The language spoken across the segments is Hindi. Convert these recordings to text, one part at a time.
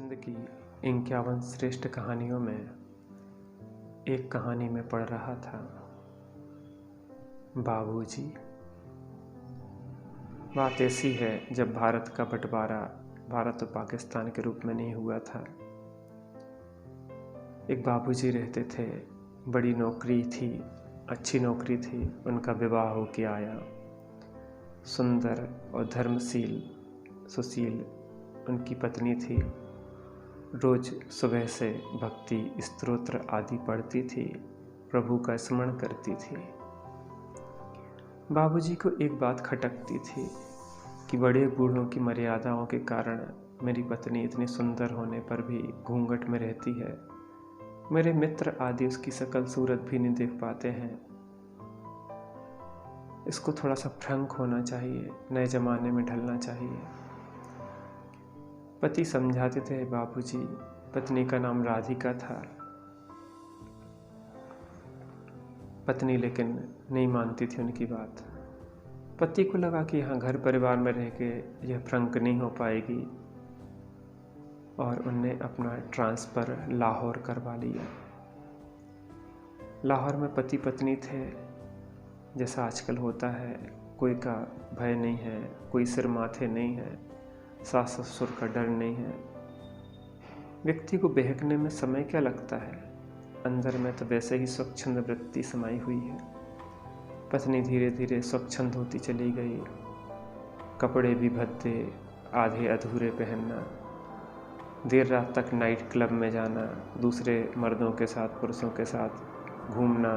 प्रेमचंद की 51 श्रेष्ठ कहानियों में एक कहानी में पढ़ रहा था बाबूजी। बात ऐसी है, जब भारत का बंटवारा भारत और पाकिस्तान के रूप में नहीं हुआ था, एक बाबूजी रहते थे। बड़ी नौकरी थी, अच्छी नौकरी थी। उनका विवाह हो के आया। सुंदर और धर्मशील सुशील उनकी पत्नी थी। रोज सुबह से भक्ति स्तोत्र आदि पढ़ती थी, प्रभु का स्मरण करती थी। बाबूजी को एक बात खटकती थी कि बड़े बूढ़ों की मर्यादाओं के कारण मेरी पत्नी इतनी सुंदर होने पर भी घूंघट में रहती है। मेरे मित्र आदि उसकी शकल सूरत भी नहीं देख पाते हैं। इसको थोड़ा सा फ्रंक होना चाहिए, नए जमाने में ढलना चाहिए। पति समझाते थे बाबूजी। पत्नी का नाम राधिका था। पत्नी लेकिन नहीं मानती थी उनकी बात। पति को लगा कि यहाँ घर परिवार में रह के यह फ्रंक नहीं हो पाएगी, और उनने अपना ट्रांसफ़र लाहौर करवा लिया। लाहौर में पति पत्नी थे, जैसा आजकल होता है। कोई का भय नहीं है, कोई सिर माथे नहीं है, सास ससुर का डर नहीं है। व्यक्ति को बहकने में समय क्या लगता है, अंदर में तो वैसे ही स्वच्छंद वृत्ति समाई हुई है। पत्नी धीरे धीरे स्वच्छंद होती चली गई। कपड़े भी भद्दे आधे अधूरे पहनना, देर रात तक नाइट क्लब में जाना, दूसरे मर्दों के साथ पुरुषों के साथ घूमना,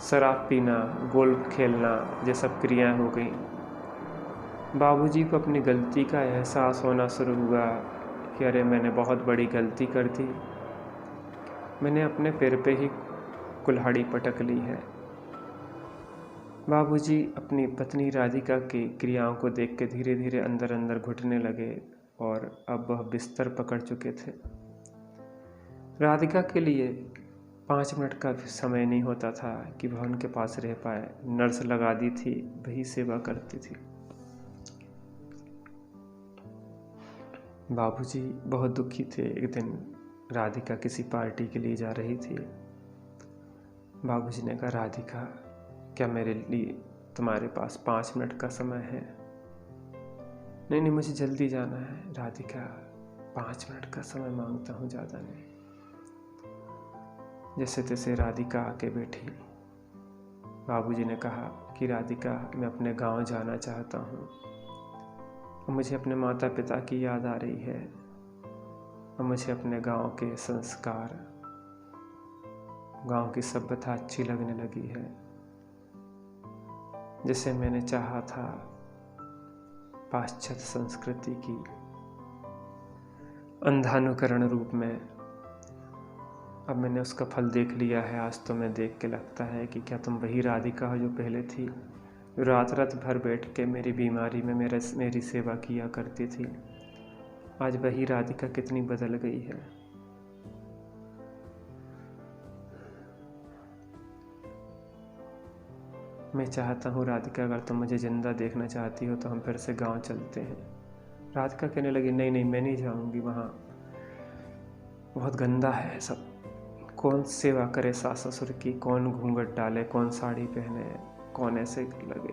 शराब पीना, गोल्फ खेलना, ये सब क्रियाएं हो गई। बाबूजी को अपनी गलती का एहसास होना शुरू हुआ कि अरे मैंने बहुत बड़ी गलती कर दी। मैंने अपने पैर पे ही कुल्हाड़ी पटक ली है। बाबूजी अपनी पत्नी राधिका की क्रियाओं को देख के धीरे धीरे अंदर अंदर घुटने लगे, और अब वह बिस्तर पकड़ चुके थे। राधिका के लिए 5 मिनट का भी समय नहीं होता था कि वह उनके पास रह पाए। नर्स लगा दी थी, वही सेवा करती थी। बाबूजी बहुत दुखी थे। एक दिन राधिका किसी पार्टी के लिए जा रही थी। बाबूजी ने कहा, राधिका, क्या मेरे लिए तुम्हारे पास 5 मिनट का समय है? नहीं नहीं, मुझे जल्दी जाना है। राधिका, 5 मिनट का समय मांगता हूँ, ज़्यादा नहीं। जैसे तैसे राधिका आके बैठी। बाबूजी ने कहा कि राधिका, मैं अपने गांव जाना चाहता हूँ। मुझे अपने माता पिता की याद आ रही है, और मुझे अपने गांव के संस्कार, गांव की सभ्यता अच्छी लगने लगी है। जैसे मैंने चाहा था पाश्चात्य संस्कृति की अंधानुकरण रूप में, अब मैंने उसका फल देख लिया है। आज तो मैं देख के लगता है कि क्या तुम वही राधिका हो जो पहले थी, जो रात रात भर बैठ के मेरी बीमारी में मेरी सेवा किया करती थी। आज वही राधिका कितनी बदल गई है। मैं चाहता हूँ राधिका, अगर तुम मुझे जिंदा देखना चाहती हो तो हम फिर से गांव चलते हैं। राधिका कहने लगी, नहीं नहीं, मैं नहीं जाऊँगी वहाँ, बहुत गंदा है सब। कौन सेवा करे सास ससुर की, कौन घूंघट डाले, कौन साड़ी पहने, कौन ऐसे लगे।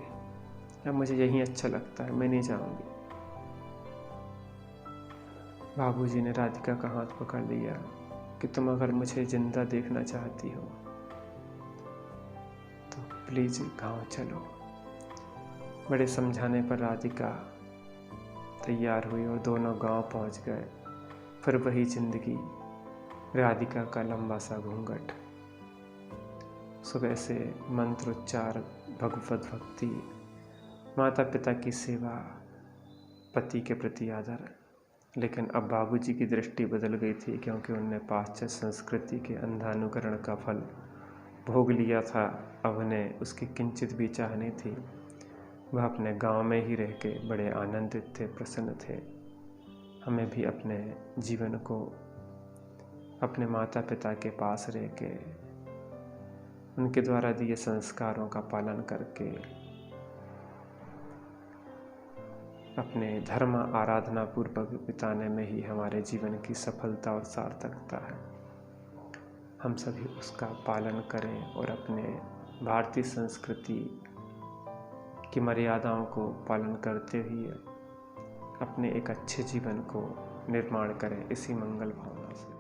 अब मुझे यही अच्छा लगता है, मैं नहीं जाऊँगी। बाबूजी ने राधिका का हाथ पकड़ लिया कि तुम अगर मुझे जिंदा देखना चाहती हो तो प्लीज़ गांव चलो। बड़े समझाने पर राधिका तैयार हुई और दोनों गांव पहुंच गए। फिर वही जिंदगी, राधिका का लंबा सा घूंघट, सुबह से मंत्रोच्चार, भगवत भक्ति, माता पिता की सेवा, पति के प्रति आदर। लेकिन अब बाबूजी की दृष्टि बदल गई थी, क्योंकि उनने पाश्चात्य संस्कृति के अंधानुकरण का फल भोग लिया था। अब उन्हें उसकी किंचित भी चाह नहीं थी। वह अपने गांव में ही रह के बड़े आनंदित थे, प्रसन्न थे। हमें भी अपने जीवन को अपने माता पिता के पास रह के, उनके द्वारा दिए संस्कारों का पालन करके अपने धर्म आराधना पूर्वक बिताने में ही हमारे जीवन की सफलता और सार्थकता है। हम सभी उसका पालन करें और अपने भारतीय संस्कृति की मर्यादाओं को पालन करते हुए अपने एक अच्छे जीवन को निर्माण करें, इसी मंगल भावना से।